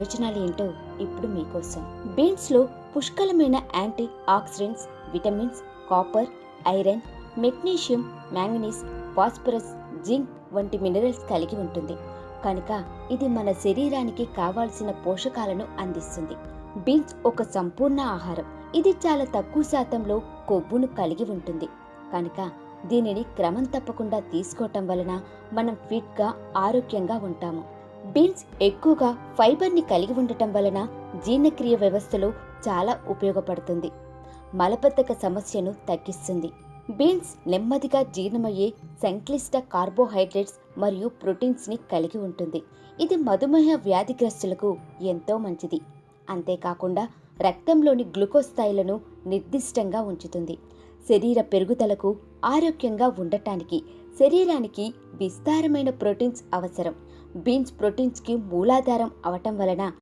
ప్రయోజనాలు ఏంటో ఇప్పుడు మీకోసం. బీన్స్లో పుష్కలమైన antioxidants, vitamins, copper, iron, magnesium, manganese, phosphorus, zinc వంటి మినరల్స్ కలిగి ఉంటుంది కనుక ఇది మన శరీరానికి కావాల్సిన పోషకాలను అందిస్తుంది. బీన్స్ ఒక సంపూర్ణ ఆహారం. ఇది చాలా తక్కువ శాతంలో కొవ్వును కలిగి ఉంటుంది కనుక దీనిని క్రమం తప్పకుండా తీసుకోవటం వలన మనం ఫిట్గా ఆరోగ్యంగా ఉంటాము. బీన్స్ ఎక్కువగా ఫైబర్ని కలిగి ఉండటం వలన జీర్ణక్రియ వ్యవస్థలో చాలా ఉపయోగపడుతుంది. మలబద్ధక సమస్యను తగ్గిస్తుంది. బీన్స్ నెమ్మదిగా జీర్ణమయ్యే సంక్లిష్ట కార్బోహైడ్రేట్స్ మరియు ప్రోటీన్స్ని కలిగి ఉంటుంది. ఇది మధుమేహ వ్యాధిగ్రస్తులకు ఎంతో మంచిది. అంతేకాకుండా రక్తంలోని గ్లూకోజ్ స్థాయిలను నిర్దిష్టంగా ఉంచుతుంది. శరీర పెరుగుదలకు, ఆరోగ్యంగా ఉండటానికి శరీరానికి విస్తారమైన ప్రోటీన్స్ అవసరం. బీన్స్ ప్రోటీన్స్కి మూలాధారం అవటం వలన